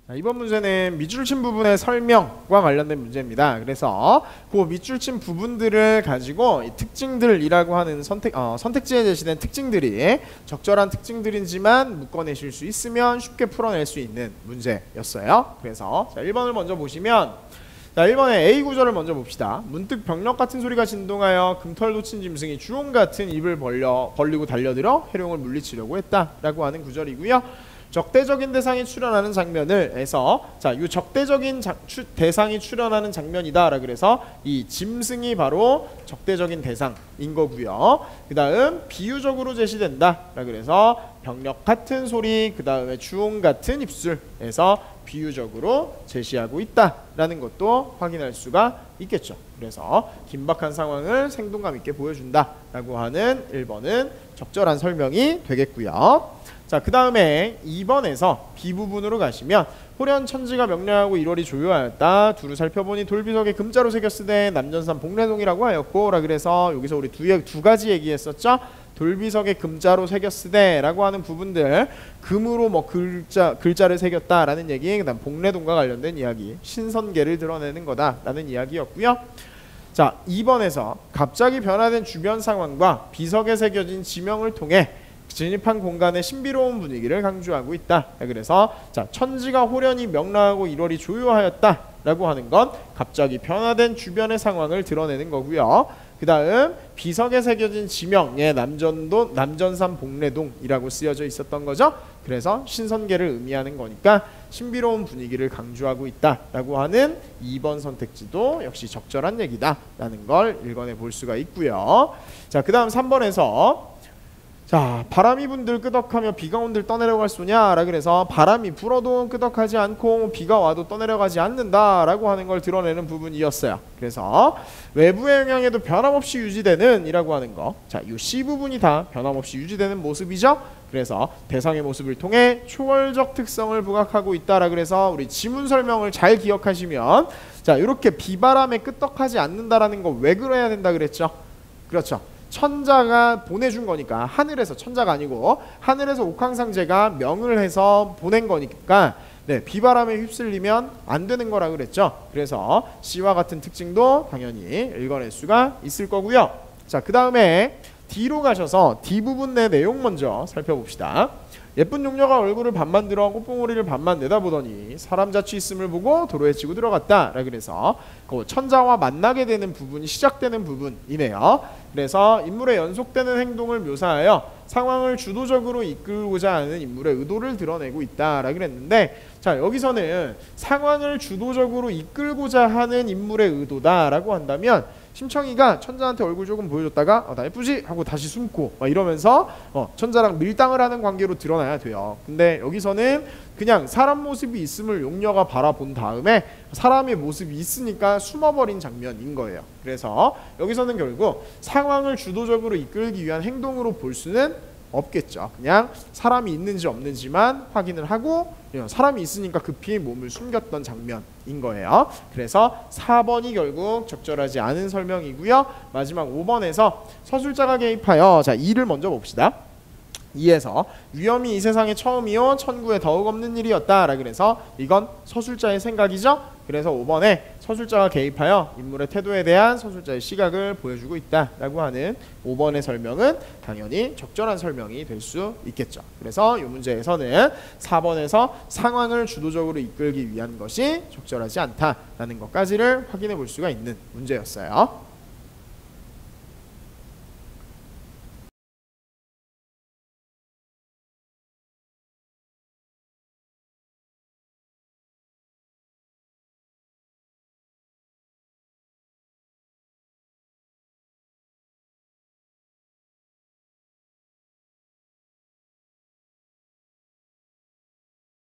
자, 이번 문제는 밑줄 친 부분의 설명과 관련된 문제입니다. 그래서 그 밑줄 친 부분들을 가지고 이 특징들이라고 하는 선택지에 제시된 특징들이 적절한 특징들인지만 묶어내실 수 있으면 쉽게 풀어낼 수 있는 문제였어요. 그래서 자, 1번을 먼저 보시면, 자, 1번에 A 구절을 먼저 봅시다. 문득 벽력 같은 소리가 진동하여 금털 돋친 짐승이 주홍 같은 입을 벌리고 달려들어 해룡을 물리치려고 했다라고 하는 구절이고요. 적대적인 대상이 출현하는 장면을 해서, 자, 이 적대적인 대상이 출현하는 장면이다라 그래서 이 짐승이 바로 적대적인 대상인 거고요. 그 다음 비유적으로 제시된다라 그래서 벽력 같은 소리, 그 다음에 주홍 같은 입술에서 비유적으로 제시하고 있다라는 것도 확인할 수가 있겠죠. 그래서 긴박한 상황을 생동감 있게 보여준다라고 하는 1번은 적절한 설명이 되겠고요. 자, 그 다음에 2번에서 B 부분으로 가시면 호련 천지가 명령하고 1월이 조요하였다. 두루 살펴보니 돌비석에 금자로 새겼으되 남전산 복례동이라고 하였고라 그래서 여기서 우리 두 가지 얘기했었죠. 돌비석에 금자로 새겼으되 라고 하는 부분들, 금으로 뭐 글자를 새겼다라는 얘기, 그 다음 복례동과 관련된 이야기, 신선계를 드러내는 거다라는 이야기였고요. 자, 2번에서 갑자기 변화된 주변 상황과 비석에 새겨진 지명을 통해 진입한 공간의 신비로운 분위기를 강조하고 있다. 그래서 자, 천지가 호련히 명랑하고 1월이 조요하였다 라고 하는 건 갑자기 변화된 주변의 상황을 드러내는 거고요. 그 다음 비석에 새겨진 지명에 남전산 복례동이라고 쓰여져 있었던 거죠. 그래서 신선계를 의미하는 거니까 신비로운 분위기를 강조하고 있다라고 하는 2번 선택지도 역시 적절한 얘기다라는 걸 읽어내 볼 수가 있고요. 자, 그 다음 3번에서 자, 바람이 분들 끄덕하며 비가 온들 떠내려갈 수냐라 그래서 바람이 불어도 끄덕하지 않고 비가 와도 떠내려가지 않는다라고 하는 걸 드러내는 부분이었어요. 그래서 외부의 영향에도 변함없이 유지되는 이라고 하는 거, 자, 이 C 부분이 다 변함없이 유지되는 모습이죠. 그래서 대상의 모습을 통해 초월적 특성을 부각하고 있다라 그래서 우리 지문 설명을 잘 기억하시면, 자, 이렇게 비바람에 끄떡하지 않는다라는 거 왜 그래야 된다 그랬죠? 그렇죠. 천자가 보내준 거니까, 하늘에서, 천자가 아니고 하늘에서 옥황상제가 명을 해서 보낸 거니까 네, 비바람에 휩쓸리면 안 되는 거라 그랬죠. 그래서 C와 같은 특징도 당연히 읽어낼 수가 있을 거고요. 자, 그 다음에 D로 가셔서 D 부분 내 내용 먼저 살펴봅시다. 예쁜 용녀가 얼굴을 반만 들어 꽃봉오리를 반만 내다보더니 사람 자취 있음을 보고 도로에 치고 들어갔다 라 그래서 그 천자와 만나게 되는 부분이 시작되는 부분이네요. 그래서 인물의 연속되는 행동을 묘사하여 상황을 주도적으로 이끌고자 하는 인물의 의도를 드러내고 있다 라 그랬는데, 자, 여기서는 상황을 주도적으로 이끌고자 하는 인물의 의도다 라고 한다면 심청이가 천자한테 얼굴 조금 보여줬다가 나 예쁘지? 하고 다시 숨고 이러면서 천자랑 밀당을 하는 관계로 드러나야 돼요. 근데 여기서는 그냥 사람 모습이 있음을 용녀가 바라본 다음에 사람의 모습이 있으니까 숨어버린 장면인 거예요. 그래서 여기서는 결국 상황을 주도적으로 이끌기 위한 행동으로 볼 수는 없겠죠. 그냥 사람이 있는지 없는지만 확인을 하고 사람이 있으니까 급히 몸을 숨겼던 장면인 거예요. 그래서 4번이 결국 적절하지 않은 설명이고요. 마지막 5번에서 서술자가 개입하여, 자, 2를 먼저 봅시다. 2에서 위험이 이 세상에 처음이요 천구에 더욱 없는 일이었다 라 그래서 이건 서술자의 생각이죠. 그래서 5번에 서술자가 개입하여 인물의 태도에 대한 서술자의 시각을 보여주고 있다 라고 하는 5번의 설명은 당연히 적절한 설명이 될 수 있겠죠. 그래서 이 문제에서는 4번에서 상황을 주도적으로 이끌기 위한 것이 적절하지 않다라는 것까지를 확인해 볼 수가 있는 문제였어요.